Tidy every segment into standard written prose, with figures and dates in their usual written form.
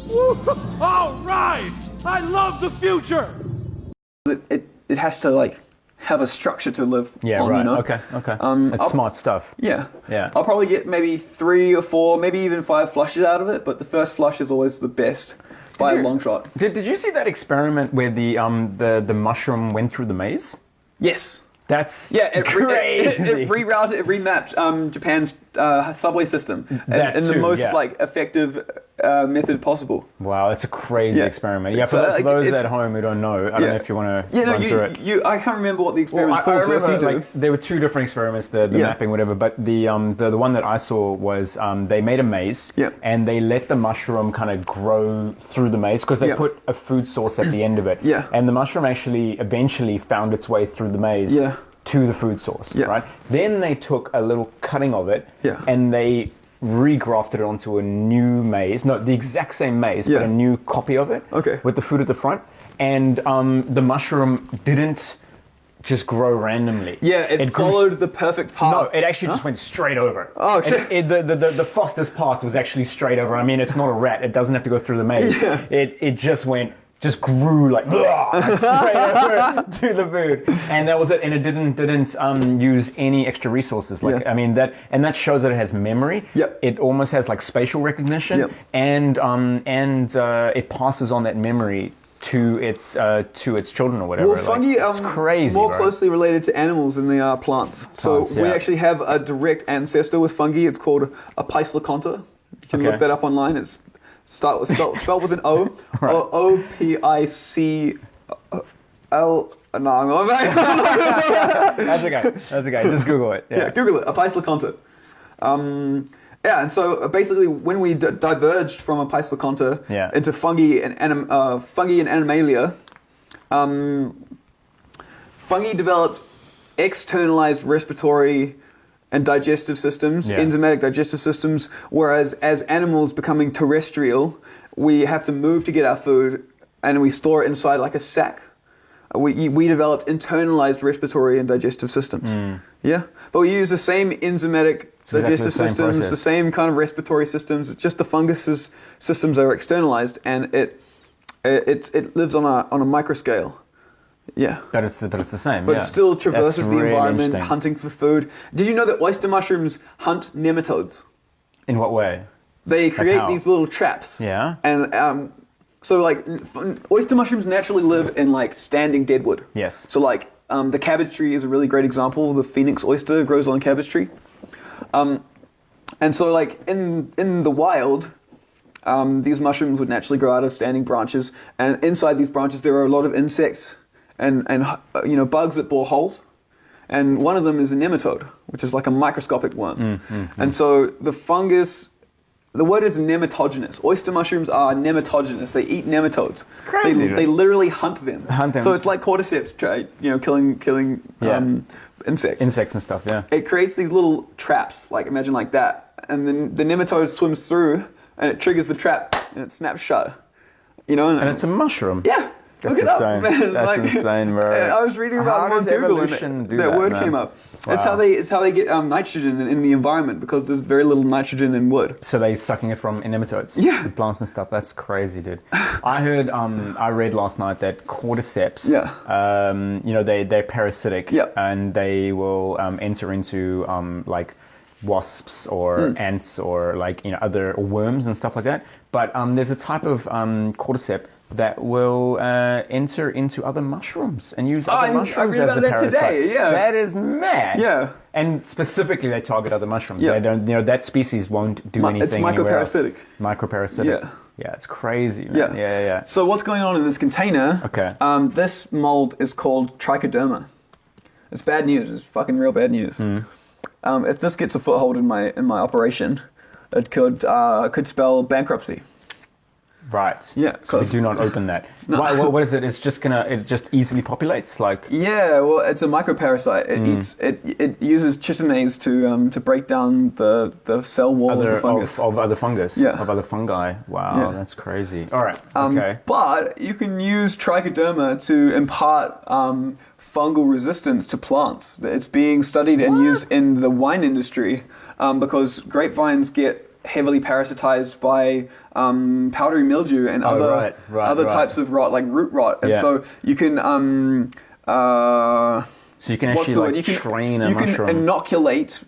All right! I love the future! It has to like have a structure to live on, right. you know? Okay. It's smart stuff. Yeah. Yeah. I'll probably get maybe 3 or 4, maybe even 5 flushes out of it, but the first flush is always the best by a long shot. Did you see that experiment where the mushroom went through the maze? Yes. That's it crazy. It rerouted, it remapped Japan's subway system in the most like effective method possible. Wow, that's a crazy experiment. Yeah, for those at home who don't know, I don't know if you want to run through it. I can't remember what the experiment's called. I remember, there were 2 different experiments, the mapping, whatever. But the one that I saw was they made a maze and they let the mushroom kind of grow through the maze because they put a food source at the end of it. And the mushroom actually eventually found its way through the maze. To the food source, right? Then they took a little cutting of it and they regrafted it onto a new maze, not the exact same maze, but a new copy of it with the food at the front. And the mushroom didn't just grow randomly. Yeah, it followed the perfect path. No, it actually just went straight over. Oh, okay. The fastest path was actually straight over. I mean, it's not a rat. It doesn't have to go through the maze. It just grew like straight over to the food, and that was it. And it didn't use any extra resources. I mean that shows that it has memory. It almost has like spatial recognition, and it passes on that memory to its children or whatever. Well, fungi it's crazy. More closely related to animals than they are plants. So we actually have a direct ancestor with fungi. It's called a Paislaconta. You can look that up online. It's spelled with an O. Right. OPICL. No, I'm That's okay. Just Google it. Yeah, Google it. A Paislaconta. And so basically, when we diverged from a Paislaconta into fungi and animalia, fungi developed externalized respiratory and digestive systems, enzymatic digestive systems, whereas as animals becoming terrestrial, we have to move to get our food, and we store it inside like a sack. We developed internalized respiratory and digestive systems. But we use the same enzymatic digestive systems, the same kind of respiratory systems. It's just the fungus systems are externalized, and it lives on a micro scale. But it's the same. But it still traverses the really environment, hunting for food. Did you know that oyster mushrooms hunt nematodes? In what way? They create these little traps. Yeah. And so like oyster mushrooms naturally live in like standing deadwood. Yes. So like the cabbage tree is a really great example. The phoenix oyster grows on a cabbage tree. And so like in the wild, these mushrooms would naturally grow out of standing branches, and inside these branches there are a lot of insects and bugs that bore holes, and one of them is a nematode, which is like a microscopic worm. And so the fungus, the word is nematogenous. Oyster mushrooms are nematogenous. They eat nematodes. Crazy. They literally hunt them. So it's like cordyceps, killing insects. Insects and stuff. Yeah. It creates these little traps, like imagine like that, and then the nematode swims through, and it triggers the trap, and it snaps shut. And it's a mushroom. Yeah. That's Look it insane. up, man. That's insane, bro. I was reading about it on Google, and that word came up. Wow. It's how they get nitrogen in the environment, because there's very little nitrogen in wood. So they're sucking it from nematodes. Yeah. The plants and stuff. That's crazy, dude. I heard. I read last night that cordyceps. They're parasitic. And they will enter into like wasps or ants or like other worms and stuff like that. But there's a type of cordyceps that will enter into other mushrooms and use other mushrooms as a parasite. Today, That is mad. Yeah. And specifically, they target other mushrooms. They don't. That species won't do anything. It's microparasitic. Microparasitic. Yeah, it's crazy, man. Yeah. So what's going on in this container? Okay. This mold is called trichoderma. It's bad news. It's fucking real bad news. If this gets a foothold in my operation, it could spell bankruptcy. Right. Yeah. So we do not open that. No. What is it? It's just it just easily populates, like. Yeah. Well, it's a microparasite. It eats. It uses chitinase to break down the cell wall of the fungus. Of other fungus. Yeah. Of other fungi. Wow, that's crazy. All right. Okay. But you can use trichoderma to impart fungal resistance to plants. It's being studied and used in the wine industry because grapevines get heavily parasitized by powdery mildew and other types of rot, like root rot. And so you can so you can actually train a mushroom. You can inoculate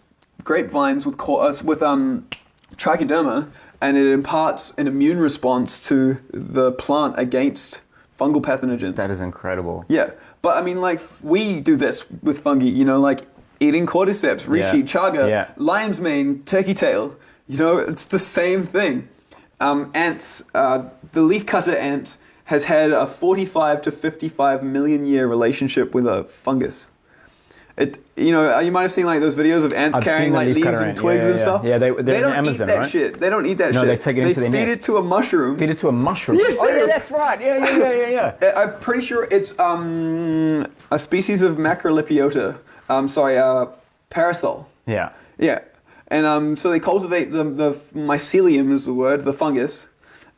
grapevines with trichoderma, and it imparts an immune response to the plant against fungal pathogens. That is incredible. Yeah, but I mean, like, we do this with fungi, you know, like eating cordyceps, reishi, chaga, lion's mane, turkey tail. You know, it's the same thing. Ants, the leafcutter ant has had a 45 to 55 million year relationship with a fungus. You know, you might have seen like those videos of ants carrying like leaves and twigs and stuff. Yeah, they don't Amazon, eat that shit. They don't eat that shit. No, they take it into their nests. They feed it to a mushroom. Feed it to a mushroom. Yes, oh, yeah, that's right. Yeah. I'm pretty sure it's a species of Macrolipiota. Parasol. Yeah. Yeah. And so they cultivate the mycelium is the word, the fungus.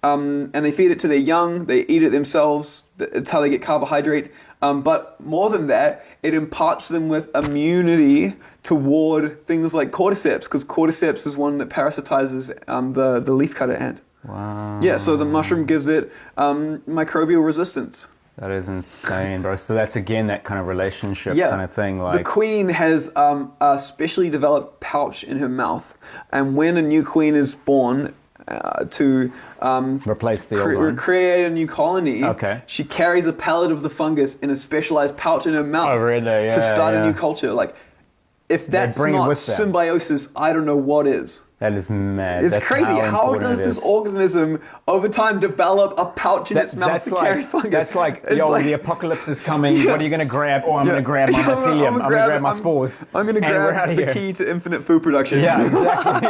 And they feed it to their young. They eat it themselves. It's how they get carbohydrate. But more than that, it imparts them with immunity toward things like cordyceps, because cordyceps is one that parasitizes the leafcutter ant. Wow. Yeah, so the mushroom gives it microbial resistance. That is insane, bro. So that's, again, that kind of relationship kind of thing. Like, the queen has a specially developed pouch in her mouth. And when a new queen is born, to replace the old one, create a new colony. Okay. She carries a pellet of the fungus in a specialized pouch in her mouth. Oh, really? Yeah, to start a new culture. Like, if that's not symbiosis, I don't know what is. That is mad. It's that's crazy. How does this organism over time develop a pouch in its mouth to carry fungus? That's like, the apocalypse is coming. What are you going to grab? Oh, I'm going to grab my mycelium. I'm going to grab my spores. I'm going to grab the key to infinite food production. Yeah, exactly.